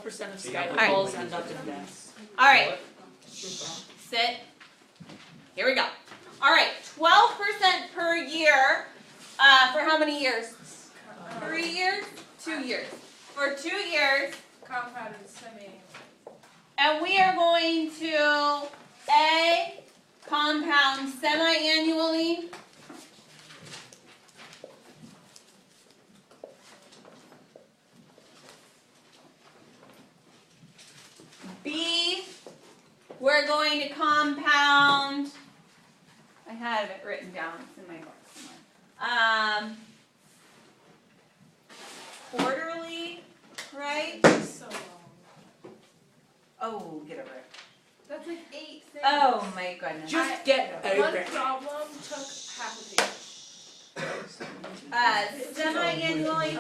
12% of sky Alright. balls end up in this. Alright. Sit. Here we go. Alright, 12% per year. For how many years? 3 years? 2 years. For 2 years. Compounded semi. And we are going to A, compound semi-annually. B, we're going to compound, I have it written down, it's in my book somewhere. Quarterly, right? So long. Oh, get over it. That's like 8 things. Oh my goodness. Just get One over it. problem took half a page. Semi-annually.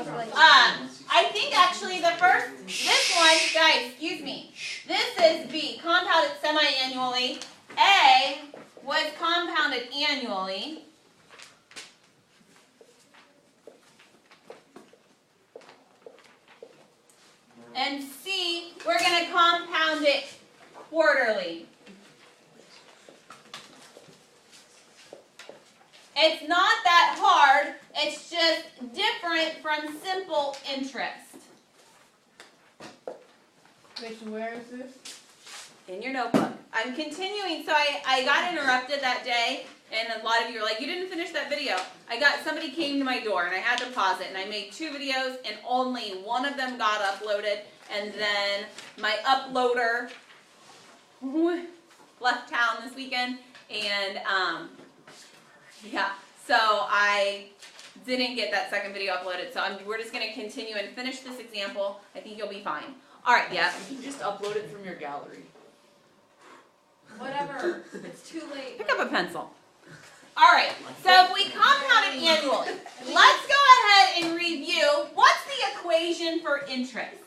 I think actually this one, guys, excuse me. This is B, compounded semi-annually. A was compounded annually. And C, we're going to compound it quarterly. It's not that hard, it's just different from simple interest. Wait, where is this? In your notebook. I'm continuing, so I got interrupted that day, and a lot of you were like, you didn't finish that video. Somebody came to my door, and I had to pause it, and I made 2 videos, and only one of them got uploaded, and then my uploader left town this weekend, and yeah, so I didn't get that second video uploaded, so we're just going to continue and finish this example. I think you'll be fine. All right, yeah. You can just upload it from your gallery. Whatever. It's too late. Pick up a pencil. All right, so if we compound it annually, let's go ahead and review. What's the equation for interest?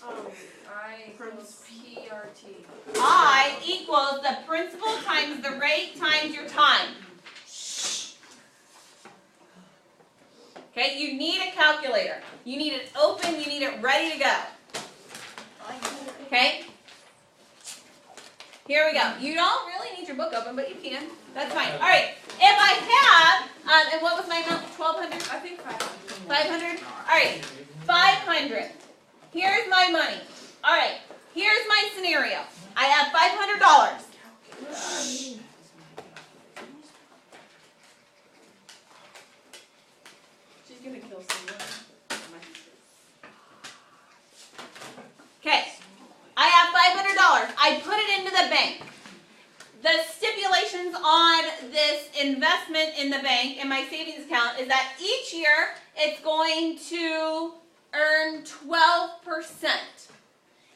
I equals PRT. I equals the principal times the rate times your time. Okay, you need a calculator. You need it open, you need it ready to go. Okay? Here we go. You don't really need your book open, but you can. That's fine. All right. If I have, and what was my amount? 1,200? I think 500. 500? All right. 500. Here's my money. All right. Here's my scenario. I have $500. She's gonna kill someone. Okay. I have $500. I put it into the bank. The stipulations on this investment in the bank, in my savings account, is that each year it's going to earn 12%.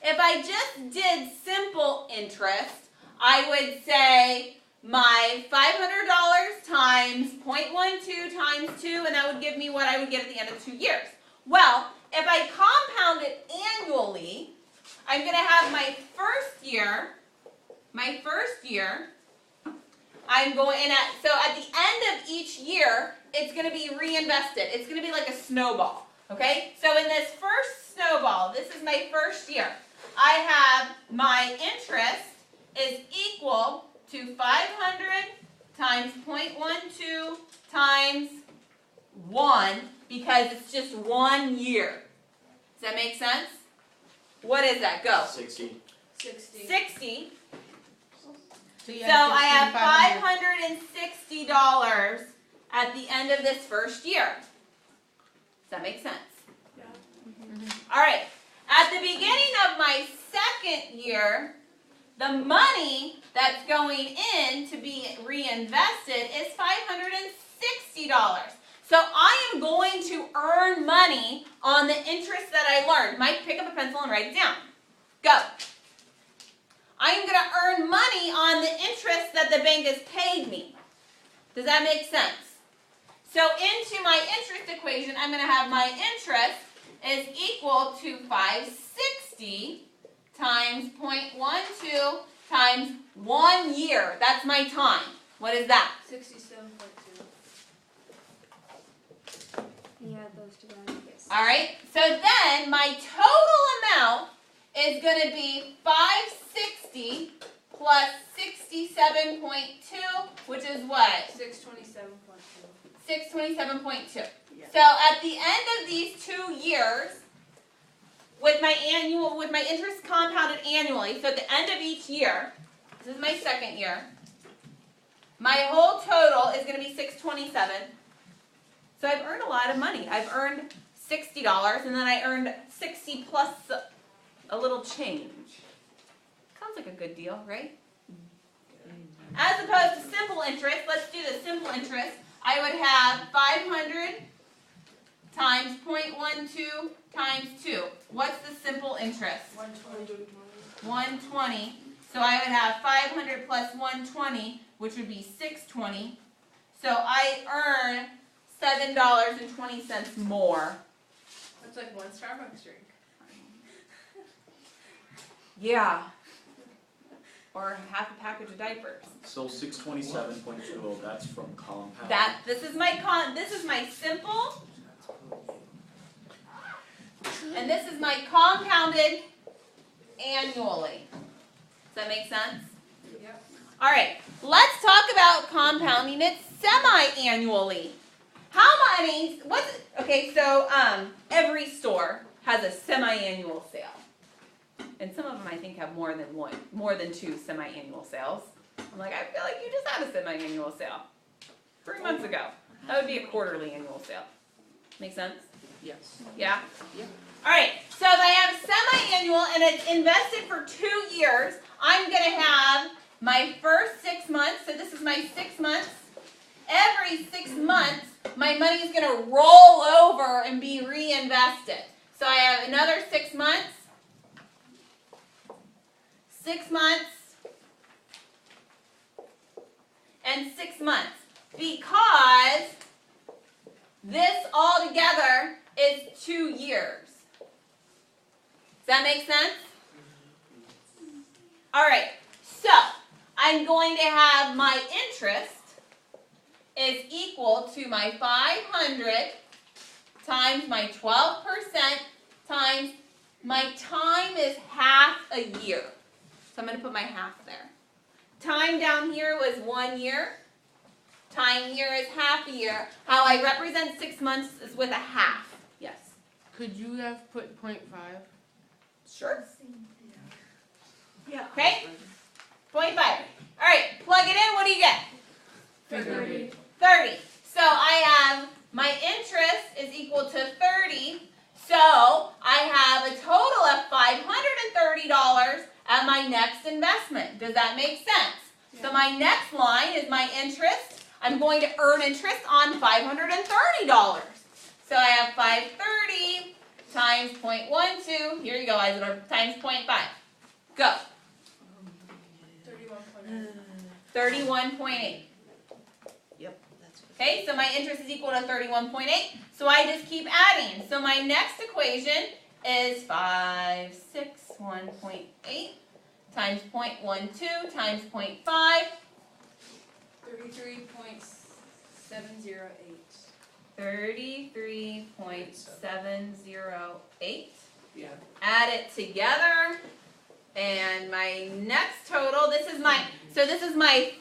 If I just did simple interest, I would say my $500 times 0.12 times 2, and that would give me what I would get at the end of 2 years. Well, if I compound it annually, I'm going to have my first year, I'm going in so at the end of each year, it's going to be reinvested. It's going to be like a snowball, okay? So in this first snowball, this is my first year. I have my interest is equal to 500 times 0.12 times 1 because it's just 1 year. Does that make sense? What is that? Go. 60. 60. So I have $560 at the end of this first year. Does that make sense? Yeah. All right. At the beginning of my second year, the money that's going in to be reinvested is $560. So I am going to earn money on the interest that I learned. Mike, pick up a pencil and write it down. Go. I am going to earn money on the interest that the bank has paid me. Does that make sense? So into my interest equation, I'm going to have my interest is equal to 560 times 0.12 times 1 year. That's my time. What is that? 67.2. Yeah, those together. Yes. All right. So then my total amount is going to be 560 plus 67.2, which is what? 627.2. 627.2. Yeah. So at the end of these 2 years, with my interest compounded annually, so at the end of each year, this is my second year, my whole total is going to be 627. So I've earned a lot of money. I've earned $60, and then I earned 60 plus a little change. Sounds like a good deal, right? As opposed to simple interest, let's do the simple interest. I would have 500 times 0.12 times 2. What's the simple interest? 120. 120. So I would have 500 plus 120, which would be 620. So I earn $7.20 more. That's like one Starbucks drink. Yeah. Or half a package of diapers. So 627.20, that's from compound. This is my simple, and this is my compounded annually. Does that make sense? Yep. All right, let's talk about compounding it semi-annually. How many? Okay, so every store has a semi-annual sale, and some of them I think have more than 2 semi-annual sales. I'm like, I feel like you just had a semi-annual sale 3 months ago. That would be a quarterly annual sale. Make sense? Yes. Yeah? Yeah. All right, so if I have semi-annual and it's invested for 2 years, I'm going to have my first 6 months, so this is my 6 months. Every 6 months, my money is going to roll over and be reinvested. So I have another 6 months, 6 months, and 6 months, because this all together is 2 years. Does that make sense? All right, so I'm going to have my interest is equal to my 500 times my 12% times my time is half a year. So I'm going to put my half there. Time down here was 1 year. Time here is half a year. How I represent 6 months is with a half. Yes. Could you have put 0.5? Sure. Yeah. Okay. 0.5. All right, plug it in. What do you get? 30. 30. So I have my interest is equal to 30. So I have a total of $530 at my next investment. Does that make sense? Yeah. So my next line is my interest. I'm going to earn interest on $530. So I have 530 times 0.12. Here you go, Isidore. Times 0.5. Go. 31.8. 31.8. Yep. That's good. Okay, so my interest is equal to 31.8. So I just keep adding. So my next equation is 561.8 times 0.12 times 0.5. 33.708. 33.708. Yeah. Add it together. And my next total, this is my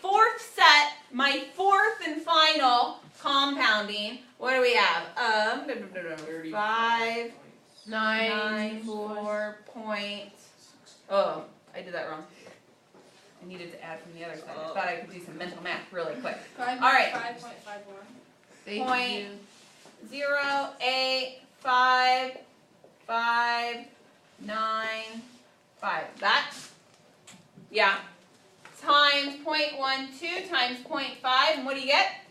fourth set, my fourth and final compounding. What do we have? 5, 9, 4 point. Oh, I did that wrong. I needed to add from the other side. I thought I could do some mental math really quick. All right. 5.51. Thank Point. you. 0, 8, 5, 5, 9, 5. That? Yeah. Times 0.12 times 0.5. And what do you get?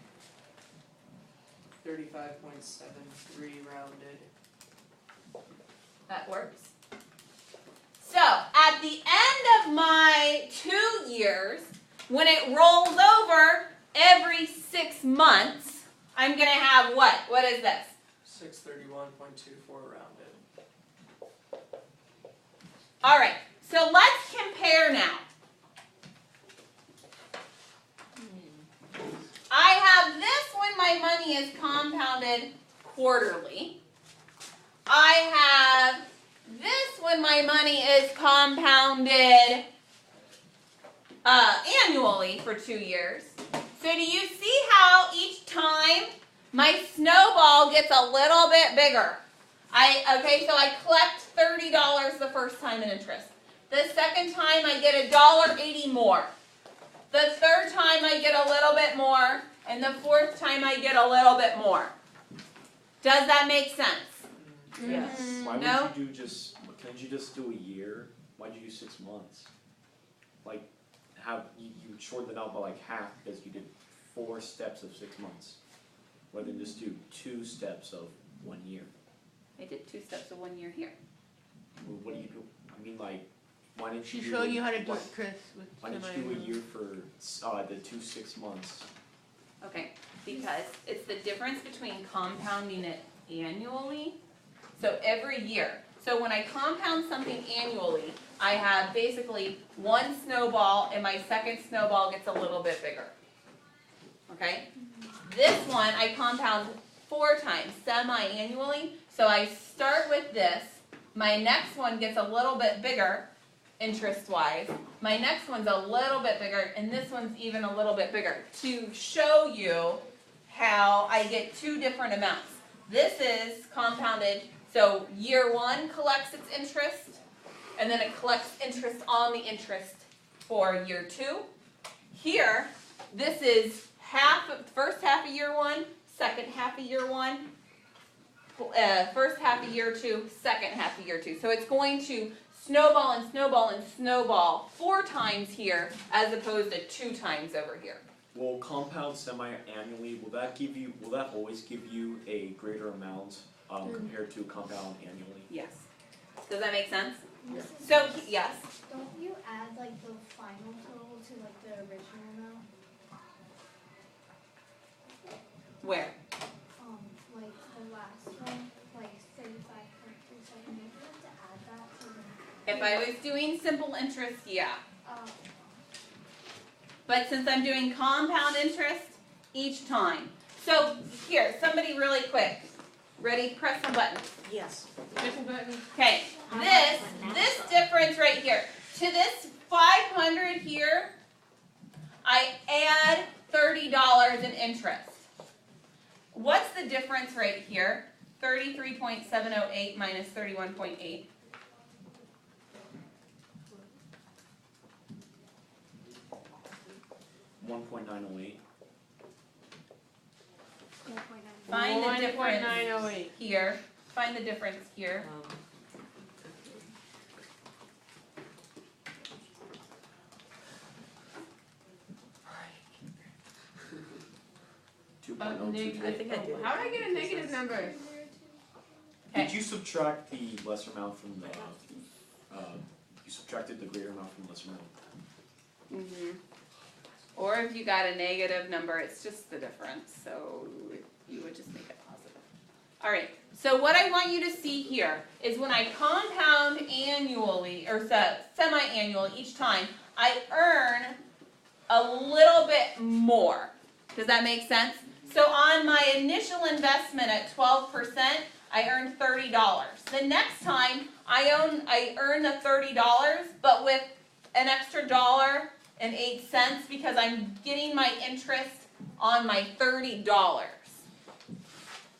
35.73 rounded. That works. So, at the end of my 2 years, when it rolls over every 6 months, I'm going to have what? What is this? 631.24 rounded. All right, so let's compare now. I have this when my money is compounded quarterly. I have this when my money is compounded annually for 2 years. So do you see how each time my snowball gets a little bit bigger? So I collect $30 the first time in interest. The second time I get $1.80 more. The third time I get a little bit more. And the fourth time I get a little bit more. Does that make sense? Yes. Why No? would you can't you just do a year? Why'd you do 6 months? Like, you shortened it out by like half because you did 4 steps of 6 months. Rather than just do 2 steps of 1 year. I did 2 steps of 1 year here. Well, what do you do? I mean, like, why didn't you She's do showing you how to do why, it, Chris. With why didn't you do a year for the 2 6 months? Okay, because it's the difference between compounding it annually, so every year. So when I compound something annually, I have basically 1 snowball and my second snowball gets a little bit bigger. Okay? This one I compound 4 times, semi-annually. So I start with this, my next one gets a little bit bigger, interest-wise. My next one's a little bit bigger, and this one's even a little bit bigger, to show you how I get 2 different amounts. This is compounded, so year 1 collects its interest, and then it collects interest on the interest for year 2. Here, this is first half of year 1, second half of year 1, first half of year 2, second half of year 2. So it's going to snowball and snowball and snowball 4 times here as opposed to 2 times over here. Will compound semi-annually, will that always give you a greater amount compared to compound annually? Yes. Does that make sense? Yeah. So, yes. Don't you add like the final total to like the original amount? Where? Like the last one, like 35.37. You have to add that to the. If I was doing simple interest, yeah. Oh. But since I'm doing compound interest, each time. So, here, somebody really quick. Ready? Press the button. Yes. Okay, this difference right here, to this 500 here, I add $30 in interest. What's the difference right here? 33.708 minus 31.8. $1.908. Find the difference 1.908. here. Find the difference here. I 2.023. think I did it. How did I get a negative number? Did you subtract the lesser amount from the? You subtracted the greater amount from the lesser amount. Or if you got a negative number, it's just the difference. So you would just make it positive. All right. So what I want you to see here is when I compound annually or semi-annually each time, I earn a little bit more. Does that make sense? So on my initial investment at 12%, I earned $30. The next time I earn the $30, but with an extra $1.08 because I'm getting my interest on my $30.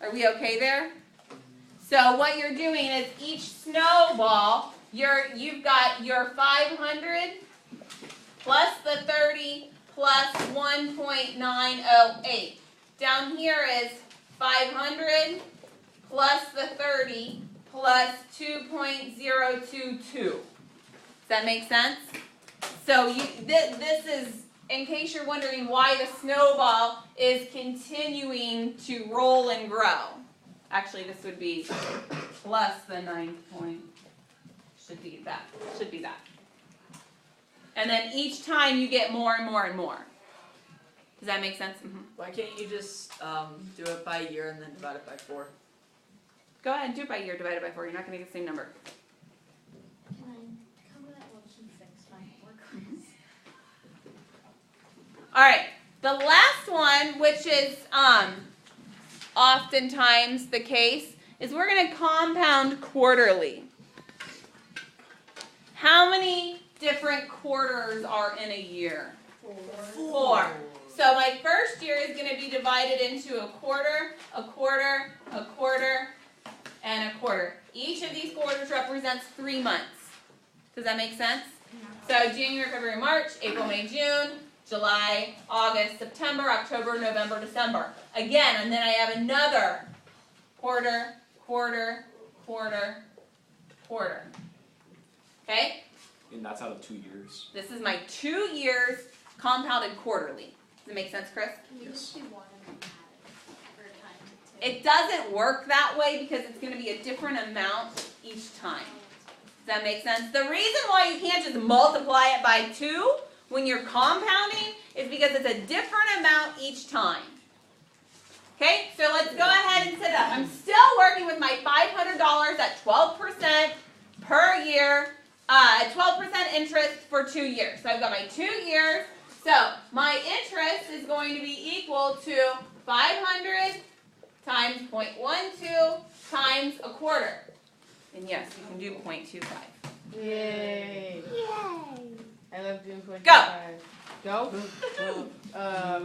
Are we okay there? So what you're doing is each snowball, you've got your 500 plus the 30 plus 1.908. Down here is 500 plus the 30 plus 2.022. Does that make sense? So this is, in case you're wondering why the snowball is continuing to roll and grow. Actually, this would be plus the 9 point. Should be that. And then each time you get more and more and more. Does that make sense? Mm-hmm. Why can't you just do it by year and then divide it by 4? Go ahead and do it by year divided by 4. You're not going to get the same number. Can I come to that lunch and fix my homework? All right. The last one, which is oftentimes the case, is we're going to compound quarterly. how many different quarters are in a year? 4. So my first year is going to be divided into a quarter, a quarter, a quarter, and a quarter. Each of these quarters represents 3 months. Does that make sense? So January, February, March, April, May, June, July, August, September, October, November, December. Again, and then I have another quarter, quarter, quarter, quarter. Okay? And that's out of 2 years. This is my 2 years compounded quarterly. Does it make sense, Chris? Yes. It doesn't work that way because it's going to be a different amount each time. Does that make sense? The reason why you can't just multiply it by 2 when you're compounding is because it's a different amount each time. Okay, so let's go ahead and set up. I'm still working with my $500 at 12% per year, at 12% interest for 2 years. So I've got my 2 years. So my interest is going to be equal to 500 times 0.12 times a quarter. And yes, you can do 0.25. Yay. I love doing 0.25. Go.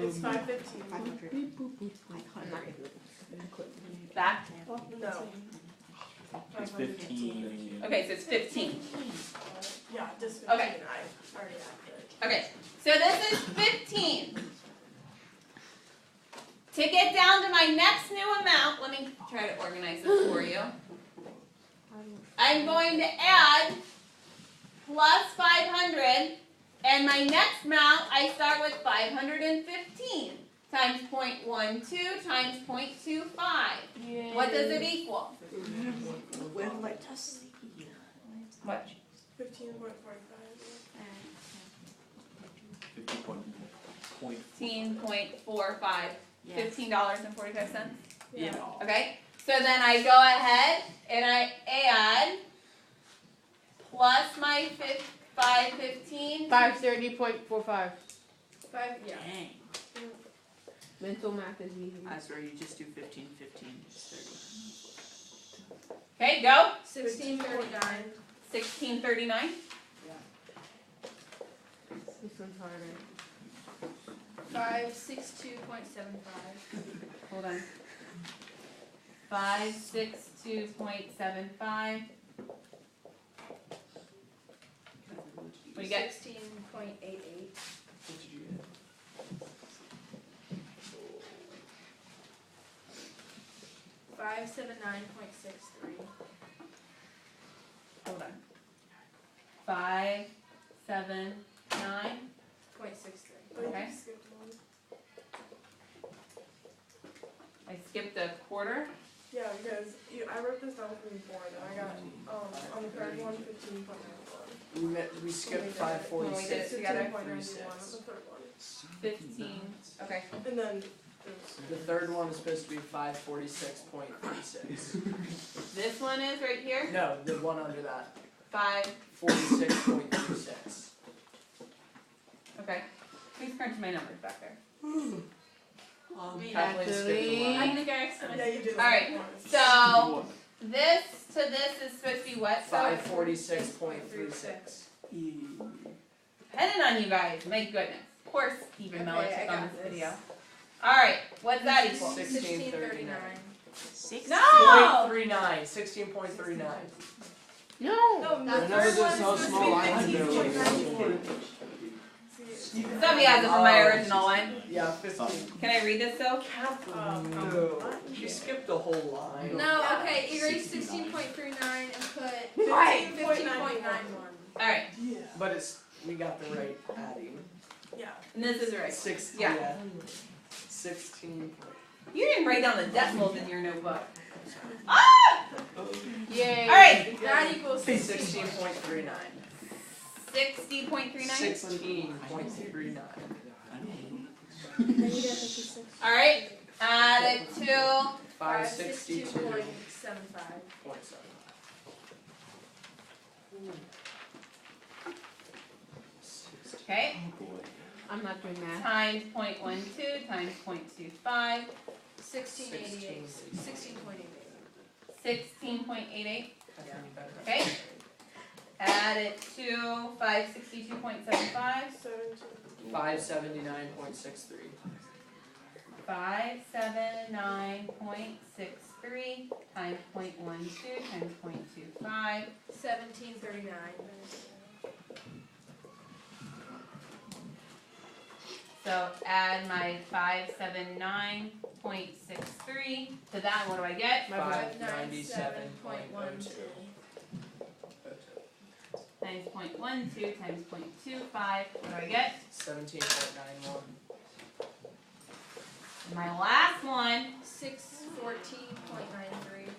It's 515. 500. Back. No. It's 15. Okay, so it's 15. Yeah, just 15. Okay. I already added it. Okay, so this is 15. To get down to my next new amount, let me try to organize this for you. I'm going to add plus 500, and my next amount, I start with 515 times 0.12 times 0.25. What does it equal? What? 15.45. 15.45. $15.45. Yeah. Okay, so then I go ahead and I add plus my 515. 5, 530.45. yeah. Mental math is easy. That's where you just do 15, 15, just 30. Okay, go. 16.49. 1639. This one's harder. 562.75. Hold on. 562.75. What do you get? 16.88. What did you get? 579.63. Hold on. 579. 0.63. Okay. I skipped a quarter. Yeah, because I wrote this down from before, and I got on the third one 15.91. We skipped When we did it 546. together. 15.91 on the third one. 15. Okay. And then The third one is supposed to be 546.36. This one is right here. No, the one under that. 5. 46.36. Okay. Please crunch my numbers back there. Kathleen skipped the I line. think I accidentally. Yeah, you did. All right. So this to this is supposed to be what? So 546.36. depending on you guys. My goodness. Of course, Stephen Okay, Melich's I on got this this. video. All right. What's that equal? 1639. No. 0.39. 16.39. No. No, That's the never third just one so is supposed small, I to can be do it. 15.94. Somebody has it from my original one. Yeah, 15. Can I read this though? Kathleen, no. You skipped the whole line. No, okay, erase 16.39 and put 15.91. All right. But it's, we got the right adding. Yeah. And this is right. 16. Yeah. 16. You didn't write down the decimals in your notebook. Ah! Yay. All right. That equals 16.39. 60.39. 16.39. All right. Add it to 562.75. 562.75. okay. I'm not doing math. Times 0.12 times 0.25. 1688. 16.88. 16.88. Kathleen, you better. Okay. add it to 562.75. 579.63. 579.63 times 0.12 times 0.25. 1739. So add my 579.63 to that. What do I get? 597.02. Times 0.12 times 0.25. What do I get? 17.91. My last one. 614.93.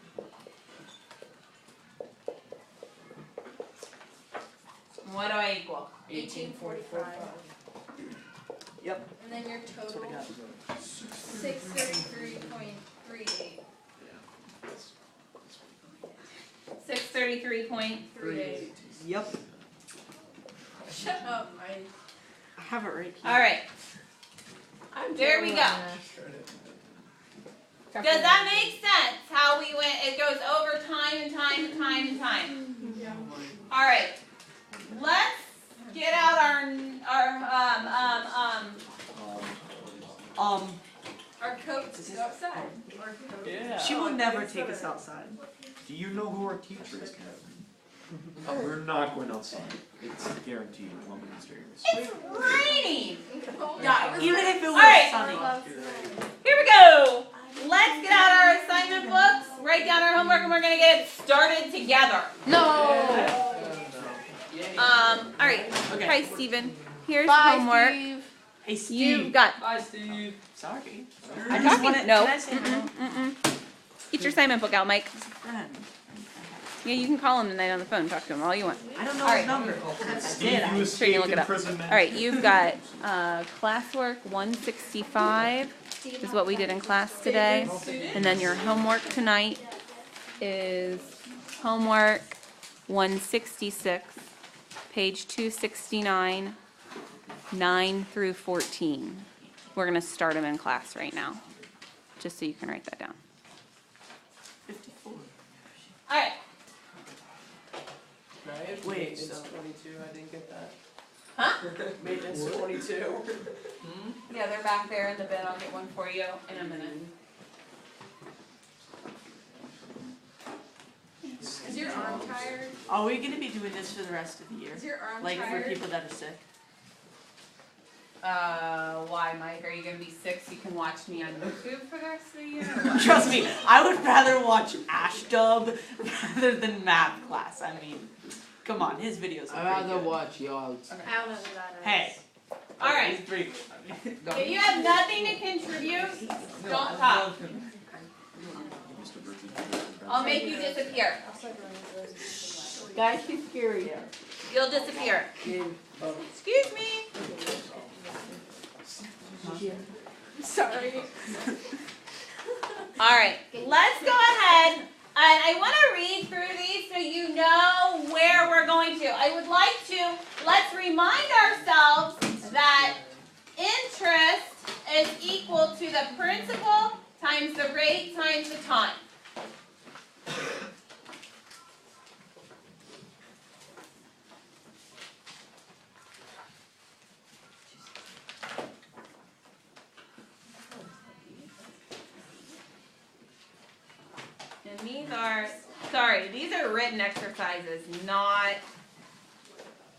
What do I equal? 1845. And then your total 633.38. 633.38. Yep. Shut up, Mike. I have it right here. All right. There we go. Does that make sense? How we went? It goes over time and time and time and time. Yeah. All right. Let's get out Our coats to go outside. Our coats. Yeah. She will never take us outside. Do you know who our teacher is, Kevin? We're not going outside. It's guaranteed. Lumping and stairs. It's raining. Yeah, even if it was right. sunny. Here we go. Let's get out our assignment books, write down our homework, and we're gonna get started together. All right. Okay. Hi, Steven. Here's homework. Hey, Steve. You've got. Hi, Steve. Sorry. I'm I just talking. wanted. No. Can I say hello? Get your assignment book out, Mike. He's a friend. Yeah, you can call him tonight on the phone. Talk to him all you want. I don't know All his right. number. Steve, you Sure, you can escaped look it up. imprisonment. All right, you've got classwork 165 is what we did in class today, and then your homework tonight is homework 166, page 269, 9 through 14. We're gonna start them in class right now, just so you can write that down. 54. All right. Right? Wait, Maintenance so- 22. I didn't get that. Huh? Maintenance 22. Yeah, they're back there in the bin. I'll get one for you in a minute. Is your arm tired? Are we gonna be doing this for the rest of the year? Is your arm Like tired? for people that are sick? Why, Mike? Are you gonna be sick so you can watch me on YouTube for the rest of the year? or what? Trust me, I would rather watch AshDub rather than math class. I mean, come on, his videos are I'd pretty rather good. watch y'all. I don't know who that is. Hey. All right. He's pretty good. If you have nothing to contribute, don't talk. I'll make you disappear. Guys, she's scary. You'll disappear. Excuse me. Sorry. All right, let's go ahead. And I want to read through these so you know where we're going to. I would like to, let's remind ourselves that interest is equal to the principal times the rate times the time. And these are, sorry, these are written exercises, not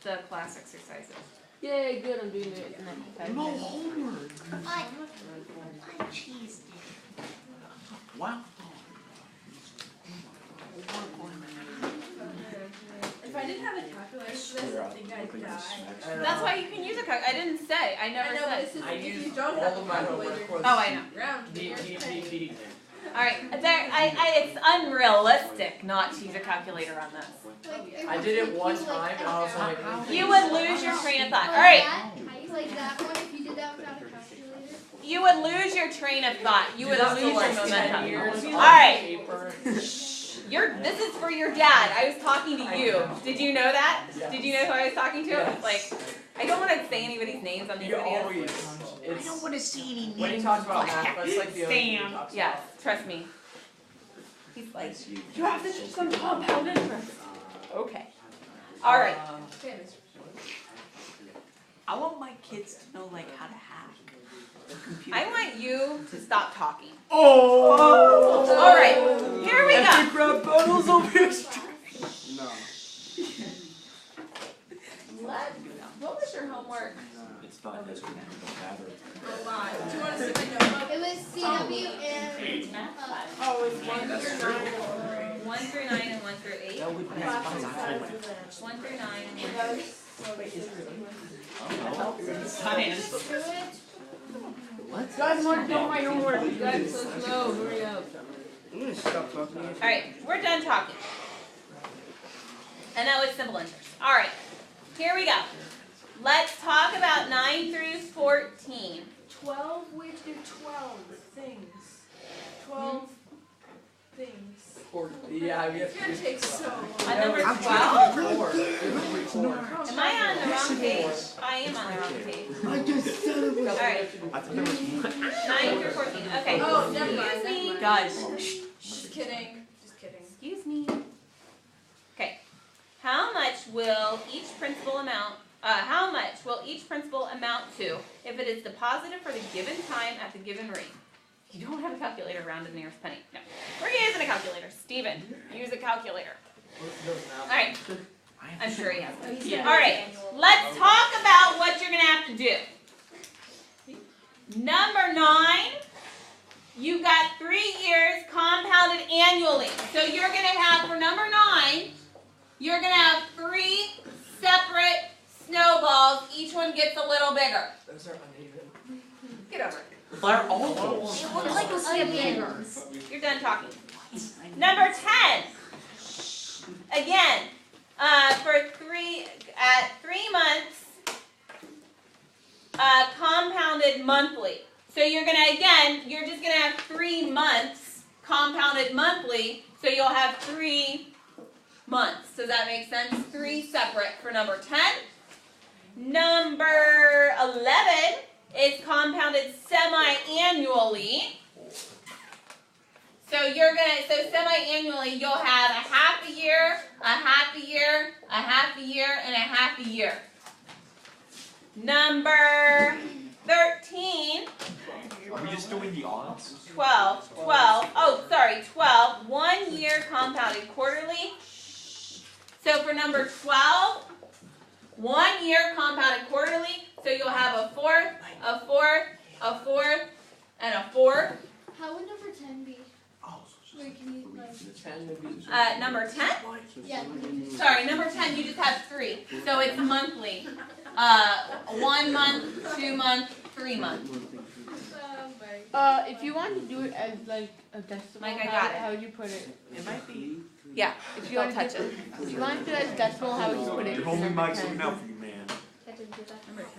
the class exercises. Yay, good. I'm doing it. No homework. Wow. If I didn't have a calculator for this, I think I'd die. That's why you can use a calculator. I didn't say, I never I know, but said. this is I if you used don't all have a of my homework calculator. was Oh, I know. Round to your pay. All right, it's unrealistic not to use a calculator on this. I did it one time and I was like, You would lose your train of thought. All right, Like that one, if you did that without a calculator. you would lose your train of thought. You would lose your momentum. years All on right, paper. this is for your dad. I was talking to you. Did you know that? Yes. Did you know who I was talking to? Yes. Like, I don't want to say anybody's names on these You videos. always. I don't want to see any names. When he talks about math, that's like the only thing he Sam. talks Yes, about. trust me. He's like, you have to teach them compound interest. Okay. All right. I want my kids to know like how to hack the computer. I want you to stop talking. Oh! All right. Here we go. Grab bottles over here. No. What was your homework? It's not as good as battery. Do you want to see my notebook? It was CW and, Oh, it's 1 through 9. 1 through 9 and 1 through 8. That would be Class fun. size of 1 through 9 and 1 that. Science. do it. Guys, want to do my homework. Guys, so slow. Hurry up. I'm gonna stop talking. Alright, we're done talking. And that was simple interest. Alright, here we go. Let's talk about 9 through 14. 12, we do 12 things. 12 things. Yeah, we have It's gonna take so long. On number 12? Am I on the wrong page? I am on the wrong page. Alright, I thought there was 9 through 14. Okay. Oh, never mind, Excuse me. never mind. Guys, Just kidding. Just kidding. Excuse me. Okay. How much will each principal amount to if it is deposited for the given time at the given rate? You don't have a calculator around to the nearest penny. No. We're using a calculator. Steven, use a calculator. Alright. I'm sure he has one. Yeah. Alright. Let's talk about what you're going to have to do. Number 9. You've got 3 years compounded annually. So you're going to have, for number 9, you're going to have 3 separate snowballs. Each one gets a little bigger. Those are uneven. Get over it. they're all Like a You're done talking. Number 10. Again, for 3 months, compounded monthly. So you're just gonna have 3 months compounded monthly. So you'll have 3 months. Does that make sense? 3 separate for number 10. Number 11 is compounded semi-annually. So semi-annually you'll have a half a year, a half a year, a half a year, and a half a year. Number 13, Are we just doing the odds? 12, 1 year compounded quarterly. So for number 12, 1 year compounded quarterly, so you'll have a fourth, a fourth, a fourth, and a fourth. How would number 10 be? Wait, can you like? 10 would be. Number 10? Yeah. Sorry, number 10, you just have 3. So it's monthly. 1 month, 2 months, 3 months. If you want to do it as like a decimal, Mike, I got it. how would you put it? It might be. Yeah, If you don't want touch to it. If you want to do it as decimal, how would you put it? Your for homie number Mike's 10? looking out for you, man. Number 10.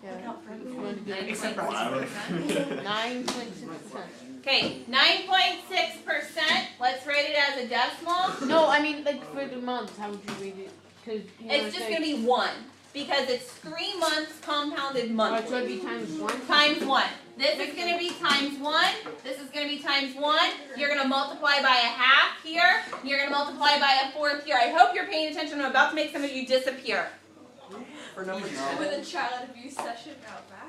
Yeah. If you want to do it. Except for 9.6%. Okay, 9.6%. Let's rate it as a decimal. No, I mean like for the months, how would you read it? Because It's just going to be 1 because it's 3 months compounded So monthly. it'd be times 1. Times 1. This is going to be times 1. This is going to be times 1. You're going to multiply by a half here. You're going to multiply by a fourth here. I hope you're paying attention. I'm about to make some of you disappear. For number 10. With a child abuse session out back.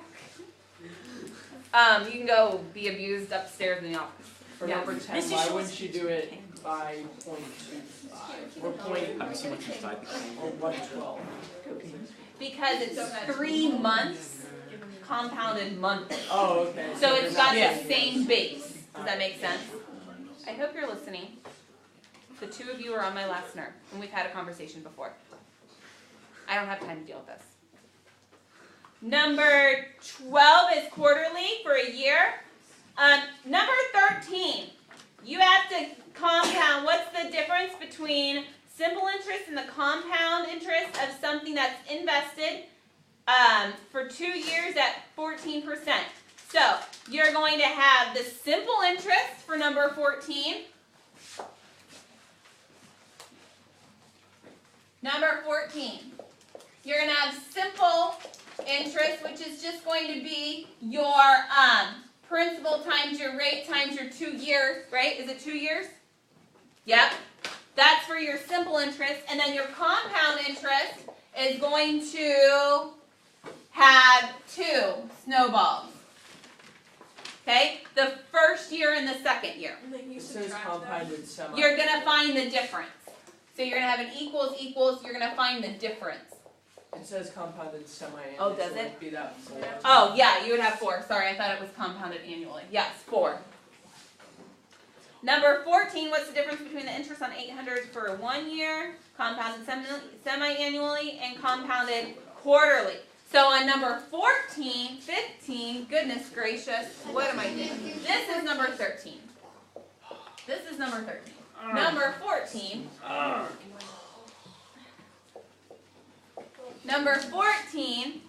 You can go be abused upstairs in the office. For Yeah. number 10, Mrs. why Schultz. wouldn't you do it by 0.25? Or Let me see what you type. or 112? Because it's 3 months compounded monthly. Oh, okay. So it's got Yeah. the same base. Does that make sense? I hope you're listening. The 2 of you are on my last nerve, and we've had a conversation before. I don't have time to deal with this. Number 12 is quarterly for a year. Number 13, you have to compound. What's the difference between simple interest and the compound interest of something that's invested for 2 years at 14%? So you're going to have the simple interest for number 14. Number 14. You're going to have simple interest, which is just going to be your principal times your rate times your 2 years, right? Is it 2 years? Yep. That's for your simple interest, and then your compound interest is going to have 2 snowballs. Okay? The first year and the second year. And then you It says subtract that. compounded semi. You're gonna find the difference. So you're gonna have an equals, equals, you're gonna find the difference. It says compounded semi-annually. Oh, does so it? it'd be that 4. Oh, yeah, you would have 4. Sorry, I thought it was compounded annually. Yes, 4. Number 14, what's the difference between the interest on 800 for 1 year, compounded semi-annually, and compounded quarterly? So on number 14, 15, goodness gracious, what am I doing? This is number 13. This is number 13. Number 14. Number 14,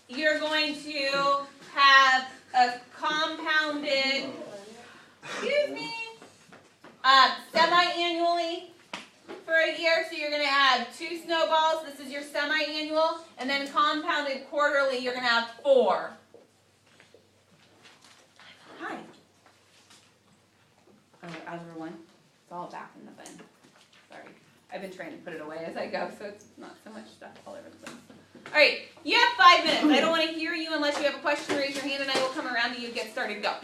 you're going to have a compounded, excuse me, semi-annually for a year. So you're going to have 2 snowballs. This is your semi-annual. And then compounded quarterly, you're going to have 4. Hi. Oh, Algebra 1. It's all back in the bin. Sorry. I've been trying to put it away as I go, so it's not so much stuff all over the place. All right, you have 5 minutes. I don't want to hear you unless you have a question. Raise your hand, and I will come around to you. Get started. Go.